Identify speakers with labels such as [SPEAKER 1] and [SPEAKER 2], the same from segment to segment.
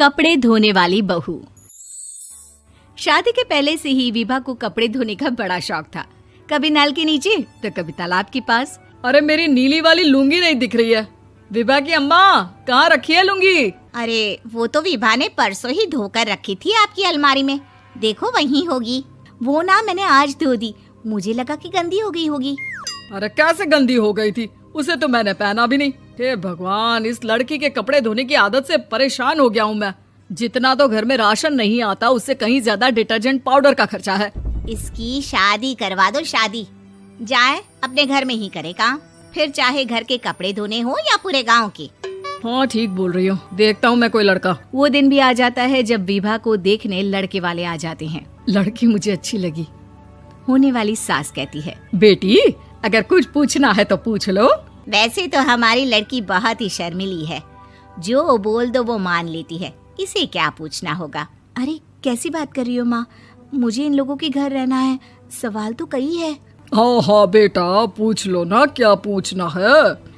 [SPEAKER 1] कपड़े धोने वाली बहू। शादी के पहले से ही विभा को कपड़े धोने का बड़ा शौक था। कभी नल के नीचे तो कभी तालाब के पास।
[SPEAKER 2] अरे मेरी नीली वाली लुंगी नहीं दिख रही है। विभा की अम्मा, कहाँ रखी है लुंगी?
[SPEAKER 3] अरे वो तो विभा ने परसों ही धोकर रखी थी आपकी अलमारी में, देखो वहीं होगी। वो ना मैंने आज धो दी, मुझे लगा कि गंदी हो गई होगी।
[SPEAKER 2] अरे कैसे गंदी हो गई थी? उसे तो मैंने पहना भी नहीं। हे भगवान, इस लड़की के कपड़े धोने की आदत से परेशान हो गया हूँ मैं। जितना तो घर में राशन नहीं आता, उससे कहीं ज्यादा डिटर्जेंट पाउडर का खर्चा है।
[SPEAKER 3] इसकी शादी करवा दो, शादी जाए अपने घर में ही करे काम, फिर चाहे घर के कपड़े धोने हो या पूरे गांव के।
[SPEAKER 2] हाँ ठीक बोल रही हो, देखता हूँ मैं कोई लड़का।
[SPEAKER 1] वो दिन भी आ जाता है जब विभा को देखने लड़के वाले आ जाते हैं।
[SPEAKER 2] लड़की मुझे अच्छी लगी।
[SPEAKER 1] होने वाली सास कहती है,
[SPEAKER 2] बेटी अगर कुछ पूछना है तो पूछ लो।
[SPEAKER 3] वैसे तो हमारी लड़की बहुत ही शर्मीली है, जो बोल दो वो मान लेती है, इसे क्या पूछना होगा।
[SPEAKER 1] अरे कैसी बात कर रही हो माँ, मुझे इन लोगों के घर रहना है, सवाल तो कई है।
[SPEAKER 2] हाँ हाँ बेटा, पूछ लो ना, क्या पूछना है।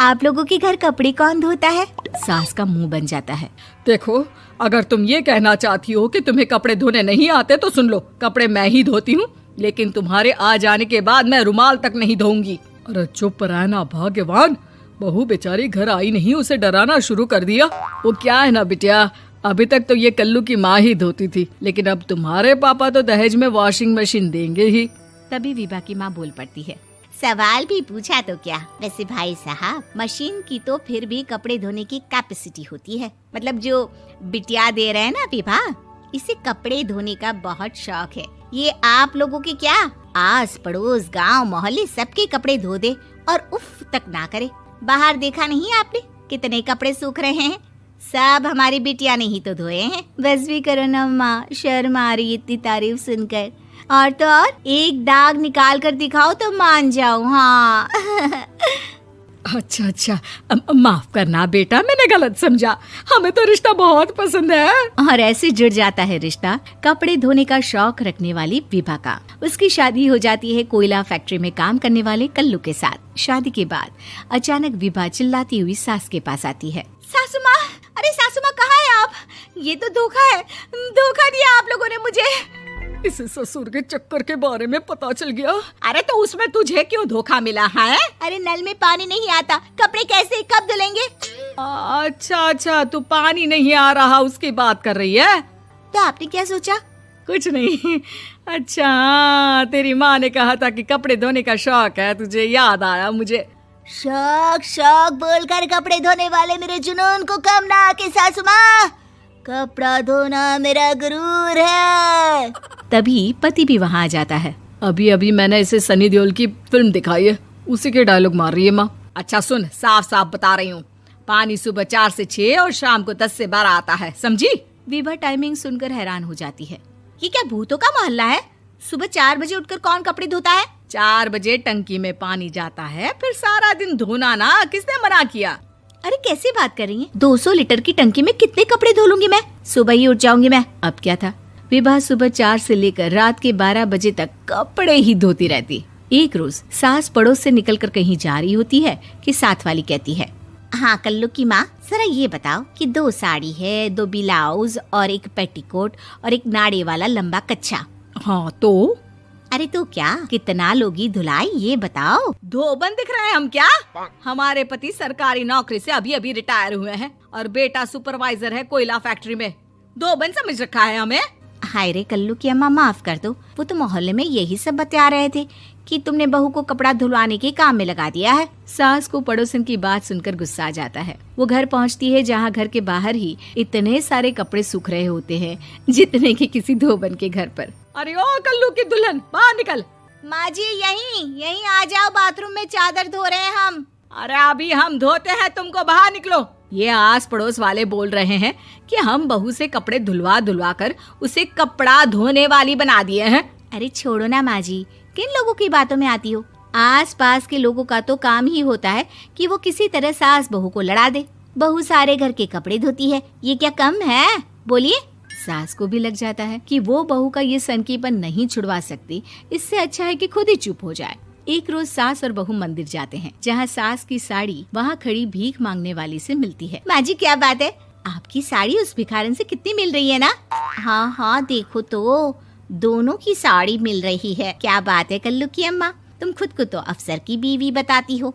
[SPEAKER 1] आप लोगों के घर कपड़े कौन धोता है? सास का मुंह बन जाता है।
[SPEAKER 2] देखो, अगर तुम ये कहना चाहती हो कि तुम्हें कपड़े धोने नहीं आते तो सुन लो, कपड़े मैं ही धोती हूँ, लेकिन तुम्हारे आ जाने के बाद मैं रुमाल तक नहीं धोऊंगी। अरे चुप रहना भाग्यवान, बहू बेचारी घर आई नहीं, उसे डराना शुरू कर दिया। वो क्या है ना बिटिया, अभी तक तो ये कल्लू की माँ ही धोती थी, लेकिन अब तुम्हारे पापा तो दहेज में वॉशिंग मशीन देंगे ही।
[SPEAKER 1] तभी विभा की माँ बोल पड़ती है,
[SPEAKER 3] सवाल भी पूछा तो क्या। वैसे भाई साहब, मशीन की तो फिर भी कपड़े धोने की कैपेसिटी होती है। मतलब जो बिटिया दे रहे हैं ना विभा, इसे कपड़े धोने का बहुत शौक है। ये आप लोगों के क्या, आस पड़ोस गांव मोहल्ले सबके कपड़े धो दे और उफ तक ना करे। बाहर देखा नहीं आपने कितने कपड़े सूख रहे हैं? सब हमारी बिटिया ने ही तो धोए हैं।
[SPEAKER 1] बस भी करो ना माँ, शर्म आ रही इतनी तारीफ सुनकर। और तो और एक दाग निकाल कर दिखाओ तो मान जाओ। हाँ
[SPEAKER 2] अच्छा, माफ करना बेटा, मैंने गलत समझा। हमें तो रिश्ता बहुत पसंद है।
[SPEAKER 1] और ऐसे जुड़ जाता है रिश्ता कपड़े धोने का शौक रखने वाली विभा का। उसकी शादी हो जाती है कोयला फैक्ट्री में काम करने वाले कल्लू के साथ। शादी के बाद अचानक विभा चिल्लाती हुई सास के पास आती है।
[SPEAKER 3] सासू माँ, अरे सासू माँ कहाँ है आप? ये तो धोखा है, धोखा दिया आप लोगों ने मुझे।
[SPEAKER 2] इसे ससुर के चक्कर के बारे में पता चल गया।
[SPEAKER 3] अरे तो उसमें तुझे क्यों धोखा मिला है? अरे नल में पानी नहीं आता, कपड़े कैसे कब धुलेंगे?
[SPEAKER 2] अच्छा, तू पानी नहीं आ रहा उसकी बात कर रही है।
[SPEAKER 3] तो आपने क्या सोचा?
[SPEAKER 2] कुछ नहीं। अच्छा, तेरी माँ ने कहा था कि कपड़े धोने का शौक है तुझे, याद आया मुझे।
[SPEAKER 3] शौक बोलकर कपड़े धोने वाले मेरे जुनून को कम ना आके सासू माँ, कपड़ा धोना मेरा गुरूर है।
[SPEAKER 1] तभी पति भी वहाँ आ जाता है।
[SPEAKER 2] अभी मैंने इसे सनी देओल की फिल्म दिखाई है, उसी के डायलॉग मार रही है माँ। अच्छा सुन, साफ बता रही हूँ, पानी सुबह 4 से 6 और शाम को 10 से 12 आता है, समझी?
[SPEAKER 1] विभा टाइमिंग सुनकर हैरान हो जाती है।
[SPEAKER 3] ये क्या भूतों का मोहल्ला है? सुबह 4 बजे उठकर कौन कपड़े धोता है?
[SPEAKER 2] 4 बजे टंकी में पानी जाता है, फिर सारा दिन धोना ना, किसने मना किया?
[SPEAKER 1] अरे कैसी बात कर रही हैं? 200 लीटर की टंकी में कितने कपड़े धो लूंगी मैं? सुबह ही उठ जाऊंगी मैं। अब क्या था, विभा सुबह 4 से लेकर रात के 12 बजे तक कपड़े ही धोती रहती। एक रोज सास पड़ोस से निकलकर कहीं जा रही होती है कि साथ वाली कहती है,
[SPEAKER 3] हाँ कल्लू की माँ, जरा ये बताओ कि 2 साड़ी है, 2 ब्लाउज और एक पेटीकोट और एक नाड़े वाला लंबा कच्छा।
[SPEAKER 2] हाँ तो?
[SPEAKER 3] अरे तो क्या, कितना लोगी धुलाई ये बताओ।
[SPEAKER 2] धोबन दिख रहे हैं हम क्या? हमारे पति सरकारी नौकरी से अभी रिटायर हुए हैं और बेटा सुपरवाइजर है कोयला फैक्ट्री में। धोबन समझ रखा है हमें?
[SPEAKER 3] हाय रे कल्लू की अम्मा, माफ कर दो, वो तो मोहल्ले में यही सब बता रहे थे कि तुमने बहू को कपड़ा धुलवाने के काम में लगा दिया है।
[SPEAKER 1] सास को पड़ोसन की बात सुनकर गुस्सा आ जाता है। वो घर पहुंचती है जहां घर के बाहर ही इतने सारे कपड़े सूख रहे होते हैं जितने कि किसी धोबन के घर पर।
[SPEAKER 2] अरे ओ कल्लू की दुल्हन, बाहर निकल।
[SPEAKER 3] माँ जी यहीं आ जाओ, बाथरूम में चादर धो रहे हैं हम।
[SPEAKER 2] अरे अभी हम धोते हैं, तुमको बाहर निकलो। ये आस पड़ोस वाले बोल रहे हैं कि हम बहू से कपड़े धुलवा कर उसे कपड़ा धोने वाली बना दिए हैं।
[SPEAKER 3] अरे छोड़ो ना माँ जी, किन लोगों की बातों में आती हो? आस पास के लोगों का तो काम ही होता है कि वो किसी तरह सास बहू को लड़ा दे। बहू सारे घर के कपड़े धोती है, ये क्या कम है? बोलिए।
[SPEAKER 1] सास को भी लग जाता है कि वो बहू का ये सनकीपन नहीं छुड़वा सकती, इससे अच्छा है कि खुद ही चुप हो जाए। एक रोज सास और बहू मंदिर जाते हैं, जहाँ सास की साड़ी वहाँ खड़ी भीख मांगने वाली से मिलती है।
[SPEAKER 3] माँ जी क्या बात है, आपकी साड़ी उस भिखारन से कितनी मिल रही है ना? हाँ हाँ देखो तो, दोनों की साड़ी मिल रही है। क्या बात है कल्लू की अम्मा, तुम खुद को तो अफसर की बीवी बताती हो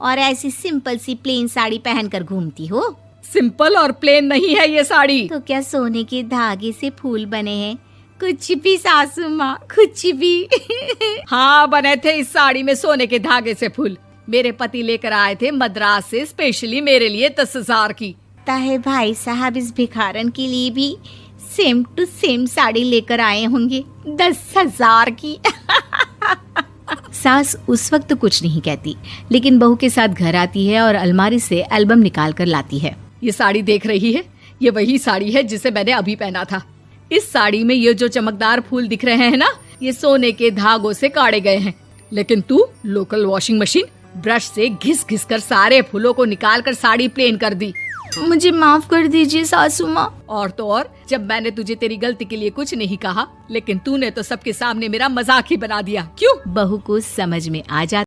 [SPEAKER 3] और ऐसी सिंपल सी प्लेन साड़ी पहनकर घूमती हो।
[SPEAKER 2] सिंपल और प्लेन नहीं है ये साड़ी।
[SPEAKER 3] तो क्या सोने के धागे से फूल बने हैं? कुछ भी सासू माँ, कुछ भी।
[SPEAKER 2] हाँ बने थे इस साड़ी में सोने के धागे से फूल। मेरे पति लेकर आए थे मद्रास से स्पेशली मेरे लिए 10,000 की।
[SPEAKER 3] ताहे भाई साहब इस भिखारन के लिए भी सेम टू सेम साड़ी लेकर आए होंगे 10,000 की।
[SPEAKER 1] सास उस वक्त तो कुछ नहीं कहती, लेकिन बहू के साथ घर आती है और अलमारी से एल्बम निकाल कर लाती है।
[SPEAKER 2] ये साड़ी देख रही है, ये वही साड़ी है जिसे मैंने अभी पहना था। इस साड़ी में ये जो चमकदार फूल दिख रहे हैं ना, ये सोने के धागों से काटे गए हैं। लेकिन तू लोकल वॉशिंग मशीन ब्रश से घिस घिस कर सारे फूलों को निकाल कर साड़ी प्लेन कर दी।
[SPEAKER 1] मुझे माफ कर दीजिए सासू माँ।
[SPEAKER 2] और तो और, जब मैंने तुझे तेरी गलती के लिए कुछ नहीं कहा, लेकिन तूने तो सबके सामने मेरा मजाक ही बना दिया। क्यों?
[SPEAKER 1] बहू को समझ में आ जाता